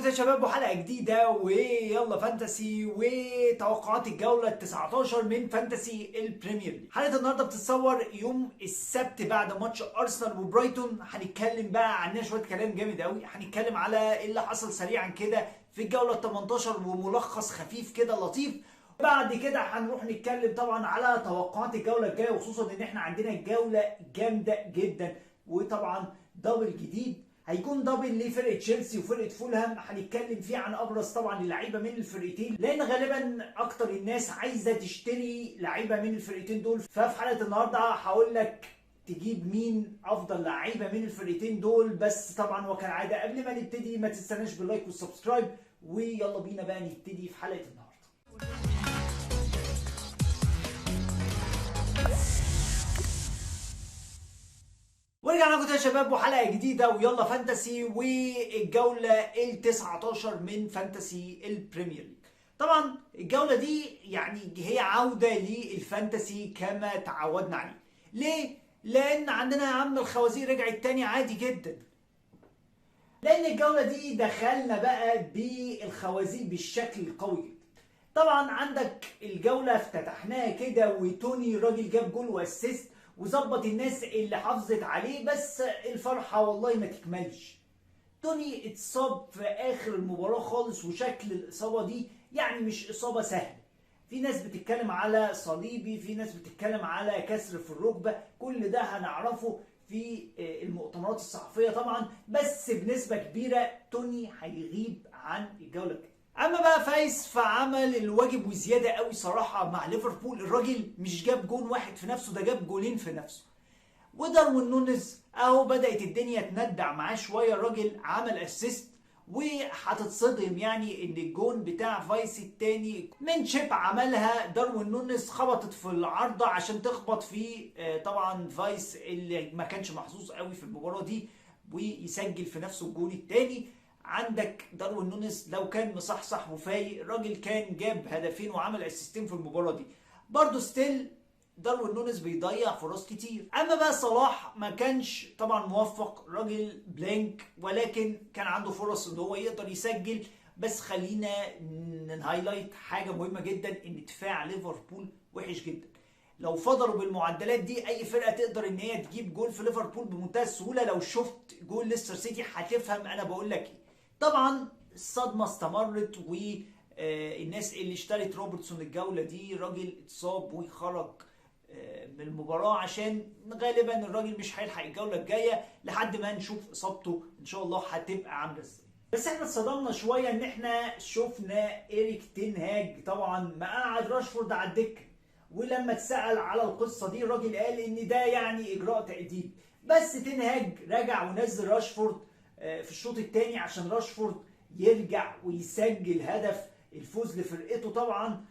معاكم يا شباب وحلقه جديده ويلا فانتسي وتوقعات الجوله ال 19 من فانتسي البريمير ليج. حلقه النهارده بتتصور يوم السبت بعد ماتش ارسنال وبرايتون. هنتكلم بقى عنها شويه كلام جامد قوي، هنتكلم على ايه اللي حصل سريعا كده في الجوله ال 18 وملخص خفيف كده لطيف. بعد كده هنروح نتكلم طبعا على توقعات الجوله الجايه، وخصوصا ان احنا عندنا جوله جامده جدا وطبعا دبل جديد. هيكون دبل لفرقه تشيلسي وفرقه فولهام، هنتكلم فيه عن ابرز طبعا اللعيبه من الفرقتين، لان غالبا اكتر الناس عايزه تشتري لعيبه من الفرقتين دول. ففي حلقه النهارده هقول لك تجيب مين افضل لعيبه من الفرقتين دول. بس طبعا وكالعاده قبل ما نبتدي ما تستناش باللايك والسبسكرايب، ويلا بينا بقى نبتدي في حلقه النهارده. ورجعنا لكم يا شباب وحلقه جديده ويلا فانتسي والجوله ال 19 من فانتسي البريمير ليج. طبعا الجوله دي يعني هي عوده للفانتسي كما تعودنا عليه. ليه؟ لان عندنا يا عم الخوازيق رجعت تاني عادي جدا. لان الجوله دي دخلنا بقى بالخوازيق بالشكل القوي جدا. طبعا عندك الجوله افتتحناها كده وتوني راجل جاب جول واسيست وظبط الناس اللي حافظت عليه، بس الفرحه والله ما تكملش. توني اتصاب في اخر المباراه خالص، وشكل الاصابه دي يعني مش اصابه سهله. في ناس بتتكلم على صليبي، في ناس بتتكلم على كسر في الركبه، كل ده هنعرفه في المؤتمرات الصحفيه طبعا، بس بنسبه كبيره توني هيغيب عن الجوله الجايه. اما بقى فايس فعمل الواجب وزياده قوي صراحه مع ليفربول. الراجل مش جاب جون واحد في نفسه، ده جاب جولين في نفسه. وداروين نونيز اهو بدات الدنيا تندع معاه شويه، الراجل عمل اسيست. وهتتصدم يعني ان الجون بتاع فايس التاني من شيب عملها داروين نونيز، خبطت في العارضه عشان تخبط في طبعا فايس اللي ما كانش محظوظ قوي في المباراه دي، ويسجل في نفسه الجون التاني. عندك داروين نونيز لو كان مصحصح وفايق الراجل كان جاب هدفين وعمل اسيستين في المباراه دي. برضه ستيل داروين نونيز بيضيع فرص كتير. اما بقى صلاح ما كانش طبعا موفق، راجل بلانك، ولكن كان عنده فرص ان هو يقدر يسجل. بس خلينا نهايلايت حاجه مهمه جدا، ان دفاع ليفربول وحش جدا. لو فضلوا بالمعدلات دي اي فرقه تقدر ان هي تجيب جول في ليفربول بمنتهى السهوله. لو شفت جول ليستر سيتي هتفهم انا بقول لك ايه. طبعا الصدمه استمرت، والناس اللي اشترت روبرتسون الجوله دي راجل اتصاب وخرج من المباراه، عشان غالبا الراجل مش هيلحق الجوله الجايه لحد ما نشوف اصابته ان شاء الله هتبقى عامله ازاي. بس احنا اتصدمنا شويه ان احنا شفنا إيريك تين هاج طبعا مقعد راشفورد على الدكه. ولما اتسال على القصه دي الراجل قال ان ده يعني اجراء تأديب. بس تين هاج رجع ونزل راشفورد في الشوط الثاني عشان راشفورد يرجع ويسجل هدف الفوز لفرقته طبعا.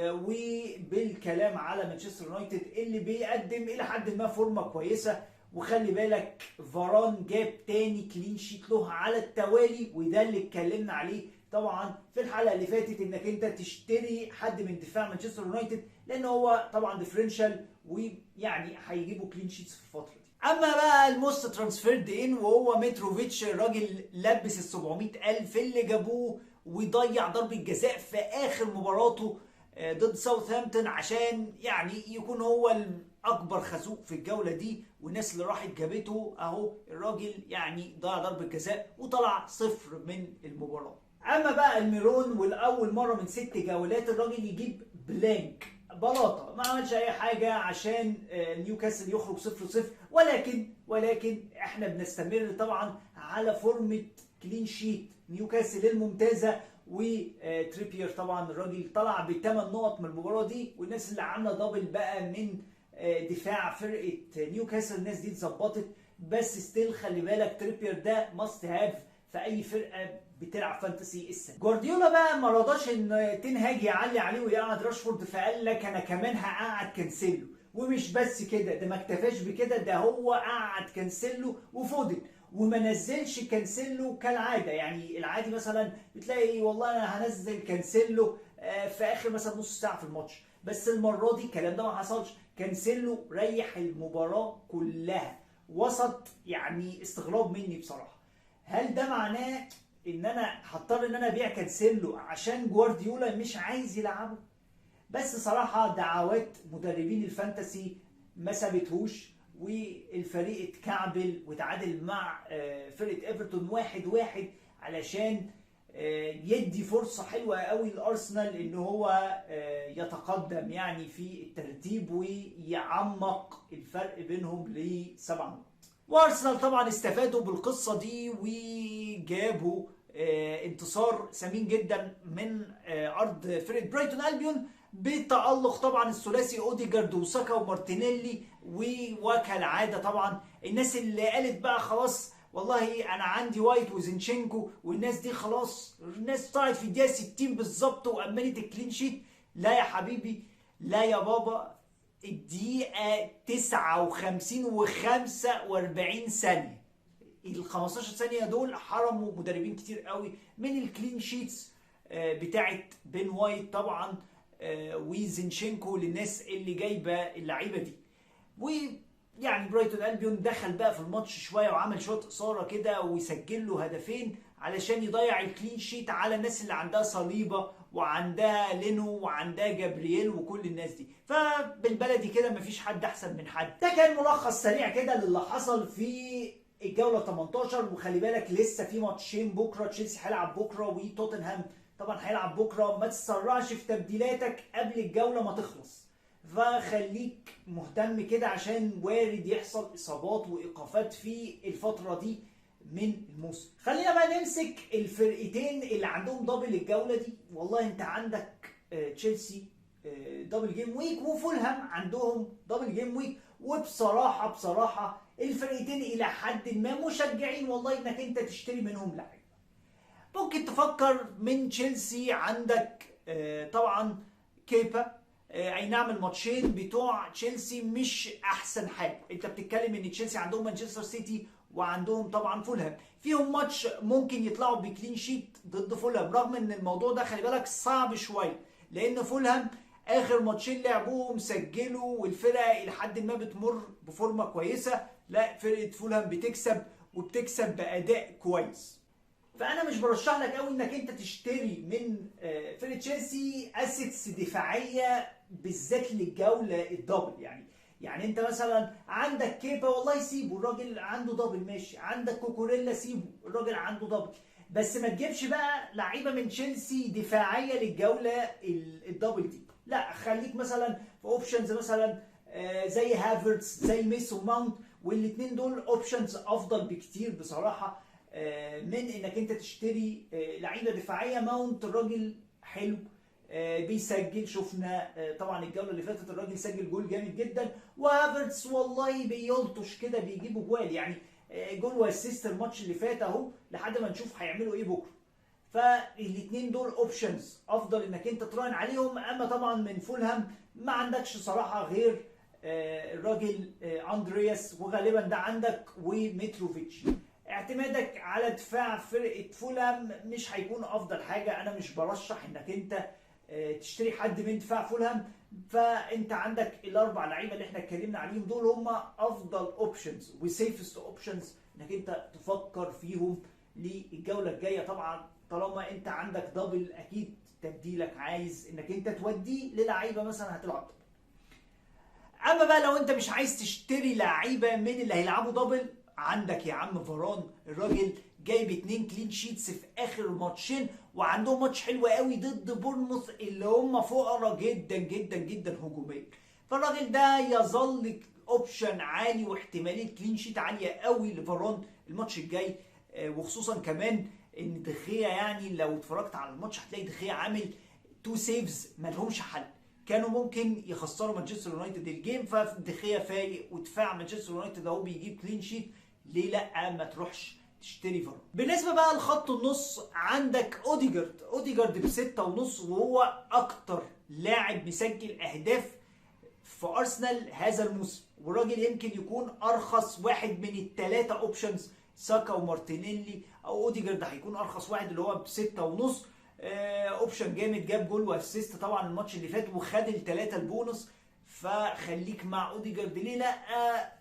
وبالكلام على مانشستر يونايتد اللي بيقدم الى حد ما فورمه كويسه. وخلي بالك فاران جاب تاني كلين شيت له على التوالي، وده اللي اتكلمنا عليه طبعا في الحلقه اللي فاتت، انك انت تشتري حد من دفاع مانشستر يونايتد لان هو طبعا ديفرنشال ويعني هيجيبوا كلين شيتس في الفتره دي. اما بقى الموست ترانسفيرد ان وهو متروفيتش، الراجل لبس ال 700,000 اللي جابوه ويضيع ضربه جزاء في اخر مباراته ضد ساوثهامبتون عشان يعني يكون هو الاكبر خازوق في الجوله دي، والناس اللي راحت جابته اهو الراجل يعني ضيع ضربه جزاء وطلع صفر من المباراه. اما بقى الميرون والاول مره من 6 جولات الراجل يجيب بلانك بلاطه، ما عملش اي حاجه عشان نيوكاسل يخرج 0-0، ولكن احنا بنستمر طبعا على فورمه كلين شيت نيوكاسل الممتازه. وتريبير طبعا الراجل طلع ب8 نقط من المباراه دي، والناس اللي عامله دبل بقى من دفاع فرقه نيوكاسل الناس دي اتظبطت. بس ستيل خلي بالك تريبير ده ماست هاف في اي فرقه بتلعب فانتسي السنه. جوارديولا بقى ما رضاش ان تين هاج يعلي عليه ويقعد راشفورد، فقال لك انا كمان هقعد كانسيلو. ومش بس كده، ده ما اكتفاش بكده، ده هو قعد كانسيلو وفودن وما نزلش كانسيلو كالعاده. يعني العادي مثلا بتلاقي والله انا هنزل كانسيلو في اخر مثلا نص ساعه في الماتش، بس المره دي الكلام ده ما حصلش. كانسيلو ريح المباراه كلها، وسط يعني استغراب مني بصراحه. هل ده معناه ان انا هضطر ان انا ابيع كانسيلو عشان جوارديولا مش عايز يلعبه. بس صراحه دعوات مدربين الفانتسي ما سابتهوش، والفريق اتكعبل وتعادل مع فرقه ايفرتون 1-1 علشان يدي فرصه حلوه قوي لارسنال ان هو يتقدم يعني في الترتيب ويعمق الفرق بينهم ل7 نقط. وارسنال طبعا استفادوا بالقصه دي وجابوا انتصار ثمين جدا من ارض فرقه برايتون البيون بتألق طبعا الثلاثي اوديجارد وساكا ومارتينيلي. وكالعاده طبعا الناس اللي قالت بقى خلاص والله انا عندي وايت وزينشينكو والناس دي خلاص، الناس طلعت في الدقيقه 60 بالظبط وامنت الكلين شيت. لا يا حبيبي، لا يا بابا، الدقيقه 59 و45 ثانيه، ال 15 ثانيه دول حرموا مدربين كتير قوي من الكلين شيتس بتاعت بين وايت طبعا وزينشينكو للناس اللي جايبه اللعيبه دي. ويعني برايتون البيون دخل بقى في الماتش شويه وعمل شويه اثاره كده ويسجل له هدفين علشان يضيع الكلين شيت على الناس اللي عندها صليبه وعندها لينو وعندها جابرييل وكل الناس دي. فبالبلدي كده مفيش حد احسن من حد. ده كان ملخص سريع كده للي حصل في الجوله 18. وخلي بالك لسه في ماتشين بكره، تشيلسي هيلعب بكره وتوتنهام طبعا هيلعب بكره. ما تسرعش في تبديلاتك قبل الجوله ما تخلص، فخليك مهتم كده عشان وارد يحصل اصابات وايقافات في الفتره دي من الموسم. خلينا بقى نمسك الفرقتين اللي عندهم دبل الجوله دي. والله انت عندك تشيلسي دبل جيم ويك وفولهام عندهم دبل جيم ويك. وبصراحه الفرقتين الى حد ما مشجعين والله انك انت تشتري منهم لعيبه. ممكن تفكر من تشيلسي عندك طبعا كيبا. اي نعم الماتشين بتوع تشيلسي مش احسن حاجه، انت بتتكلم ان تشيلسي عندهم مانشستر سيتي وعندهم طبعا فولهام، فيهم ماتش ممكن يطلعوا بكلين شيت ضد فولهام، رغم ان الموضوع ده خلي بالك صعب شويه لان فولهام اخر ماتشين لعبوهم سجلوا والفرقه الى حد ما بتمر بفورمه كويسه. لا، فرقه فولهام بتكسب وبتكسب باداء كويس. فانا مش برشح لك قوي انك انت تشتري من فرقه تشيلسي اسيتس دفاعيه بالذات للجوله الدبل. يعني انت مثلا عندك كيبا والله سيبه، الراجل عنده دبل ماشي، عندك كوكوريلا سيبه، الراجل عنده دبل، بس ما تجيبش بقى لعيبه من تشيلسي دفاعيه للجوله الدبل دي. لا، خليك مثلا في اوبشنز مثلا زي هافرتس زي ميسون ماونت، والاثنين دول اوبشنز افضل بكتير بصراحه من انك انت تشتري لعيبه دفاعيه. ماونت الراجل حلو بيسجل، شفنا طبعا الجوله اللي فاتت الراجل سجل جول جامد جدا. وهافرتس والله بيلطش كده بيجيبوا جوال، يعني جول واسيست الماتش اللي فات اهو، لحد ما نشوف هيعملوا ايه بكره. فالاثنين دول اوبشنز افضل انك انت تراهن عليهم. اما طبعا من فولهام ما عندكش صراحه غير الراجل اندرياس، وغالبا ده عندك وميتروفيتش. اعتمادك على دفاع فرقه فولهام مش هيكون افضل حاجه. انا مش برشح انك انت تشتري حد من دفاع فولهام. فانت عندك الاربع لعيبه اللي احنا اتكلمنا عليهم دول هم افضل اوبشنز وسيفست اوبشنز انك انت تفكر فيهم للجوله الجايه. طبعا طالما انت عندك دبل اكيد تبديلك عايز انك انت توديه للعيبه مثلا هتلعب دبل. اما بقى لو انت مش عايز تشتري لعيبه من اللي هيلعبوا دبل، عندك يا عم فاران، الراجل جايب 2 كلين شيتس في اخر ماتشين، وعندهم ماتش حلو قوي ضد بورنموث اللي هم فقراء جدا جدا جدا هجوميا. فالراجل ده يظل اوبشن عالي واحتماليه كلين شيت عاليه قوي لفاران الماتش الجاي. وخصوصا كمان ان دخيا، يعني لو اتفرجت على الماتش هتلاقي دخيا عامل 2 سيفز مالهمش حل، كانوا ممكن يخسروا مانشستر يونايتد الجيم. فدخيا فايق ودفاع مانشستر يونايتد اهو بيجيب كلين شيت، ليه لا ما تروحش تشتري فاران. بالنسبه بقى لخط النص عندك اوديجارد ب6.5، وهو اكتر لاعب مسجل اهداف في ارسنال هذا الموسم، والراجل يمكن يكون ارخص واحد من الثلاثه اوبشنز، ساكا ومارتينيلي او اوديجارد هيكون ارخص واحد اللي هو ب6.5. اوبشن جامد، جاب جول واسيست طبعا الماتش اللي فات وخد ال3 البونص. فخليك مع اوديجارد، ليه لا؟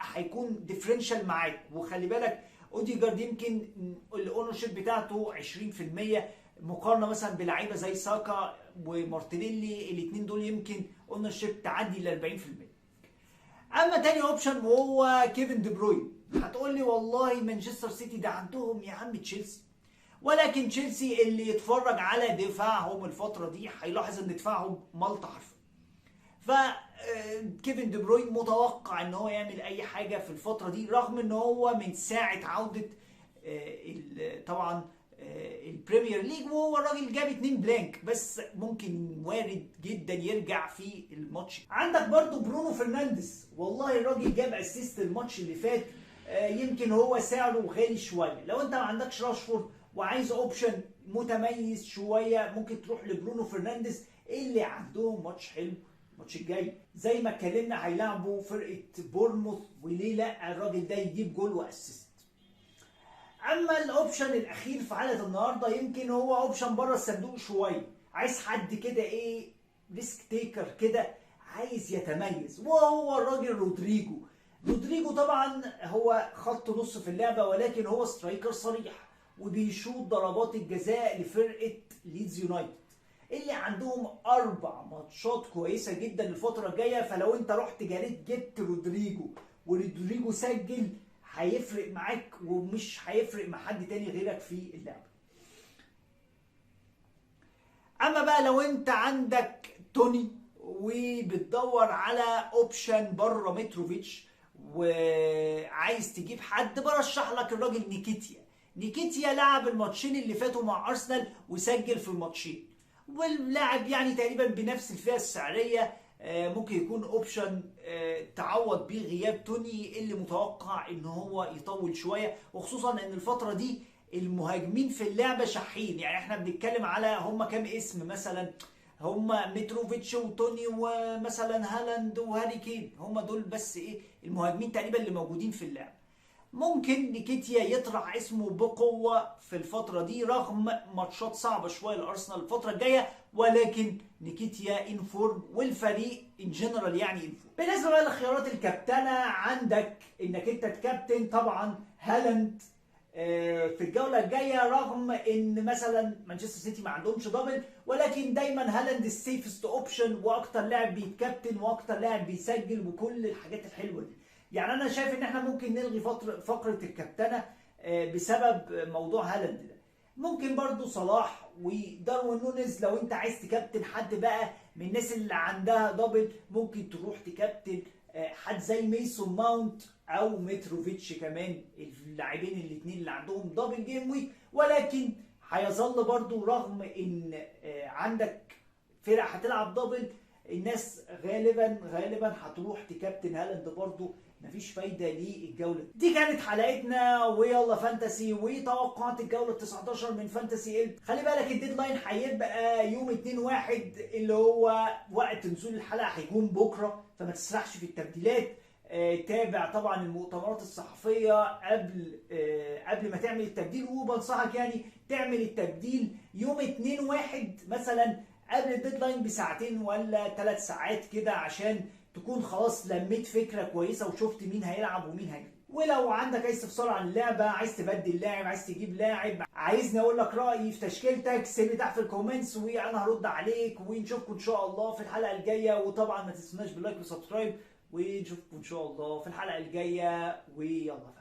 هيكون ديفرنشال معاك. وخلي بالك اوديجارد يمكن الاونر شيب بتاعته 20%، مقارنه مثلا بلعيبه زي ساكا ومارتينيلي، الاثنين دول يمكن اونر شيب تعدي ال 40%. اما تاني اوبشن وهو كيفن دي بروين. هتقول لي والله مانشستر سيتي ده عندهم يا عم تشيلسي، ولكن تشيلسي اللي يتفرج على دفاعهم الفتره دي هيلاحظ ان دفاعهم ملط حرفيا. فكيفن دي بروين متوقع ان هو يعمل اي حاجه في الفتره دي، رغم ان هو من ساعه عوده طبعا البريمير ليج وهو الراجل جاب 2 بلانك، بس ممكن وارد جدا يرجع في الماتش. عندك برضو برونو فرنانديز، والله الراجل جاب اسيست الماتش اللي فات، يمكن هو سعره غالي شويه. لو انت ما عندكش راشفورد وعايز اوبشن متميز شويه ممكن تروح لبرونو فرنانديز اللي عندهم ماتش حلو الماتش الجاي. زي ما اتكلمنا هيلعبوا فرقه بورنموث، وليه لا الراجل ده يجيب جول واسيست. اما الاوبشن الاخير في حلقه النهارده يمكن هو اوبشن بره الصندوق شويه، عايز حد كده ايه ريسك تيكر كده، عايز يتميز، وهو الراجل رودريجو. رودريجو طبعا هو خط نص في اللعبه، ولكن هو سترايكر صريح وبيشوط ضربات الجزاء لفرقه ليدز يونايتد اللي عندهم 4 ماتشات كويسه جدا الفتره الجايه. فلو انت رحت جبت رودريجو ورودريجو سجل هيفرق معاك، ومش هيفرق مع حد تاني غيرك في اللعبه. اما بقى لو انت عندك توني وبتدور على اوبشن بره متروفيتش وعايز تجيب حد، برشح لك الراجل نيكيتيا. نيكيتيا لعب الماتشين اللي فاتوا مع ارسنال وسجل في الماتشين، واللاعب يعني تقريبا بنفس الفئه السعريه، ممكن يكون اوبشن تعوض بيه غياب توني اللي متوقع ان هو يطول شويه، وخصوصا ان الفتره دي المهاجمين في اللعبه شحين. يعني احنا بنتكلم على هم كام اسم مثلا، هم متروفيتش وتوني ومثلا هالاند وهاري كين، هم دول بس ايه المهاجمين تقريبا اللي موجودين في اللعبه. ممكن نيكيتيا يطرح اسمه بقوه في الفتره دي رغم ماتشات صعبه شويه لارسنال الفتره الجايه، ولكن نيكيتيا انفورم والفريق ان جنرال يعني انفورم. بالنسبه بقى لخيارات الكابتنه، عندك انك انت تكابتن طبعا هالاند في الجوله الجايه، رغم ان مثلا مانشستر سيتي ما عندهمش دبل، ولكن دايما هالاند السيفست اوبشن واكتر لاعب بيتكابتن واكتر لاعب بيسجل وكل الحاجات الحلوه دي. يعني انا شايف ان احنا ممكن نلغي فقره الكابتنه بسبب موضوع هالاند ده. ممكن برضو صلاح وداروين نونيز. لو انت عايز تكابتن حد بقى من الناس اللي عندها دبل ممكن تروح تكابتن حد زي ميسون ماونت او متروفيتش، كمان اللاعبين الاثنين اللي عندهم دبل جيم ويك، ولكن هيظل برضو رغم ان عندك فرق هتلعب دبل الناس غالبا هتروح تكابتن هالاند برضو، مفيش فايده للجوله دي. كانت حلقتنا ويلا فانتسي وتوقعات الجوله 19 من فانتسي ال. خلي بالك الديدلاين هيبقى يوم 2/1 اللي هو وقت نزول الحلقه هيكون بكره، فما تسرحش في التبديلات. تابع طبعا المؤتمرات الصحفيه قبل ما تعمل التبديل، وبنصحك يعني تعمل التبديل يوم 2/1 مثلا قبل الديدلاين بساعتين ولا 3 ساعات كده، عشان تكون خلاص لميت فكره كويسه وشفت مين هيلعب ومين هيجي. ولو عندك اي استفسار عن اللعبه، عايز تبدل لاعب، عايز تجيب لاعب، عايزني اقول لك رايي في تشكيلتك، سيب لي تحت في الكومنتس وانا هرد عليك، ونشوفكم ان شاء الله في الحلقه الجايه. وطبعا ما تنسوناش باللايك وسبسكرايب، ونشوفكم ان شاء الله في الحلقه الجايه ويلا.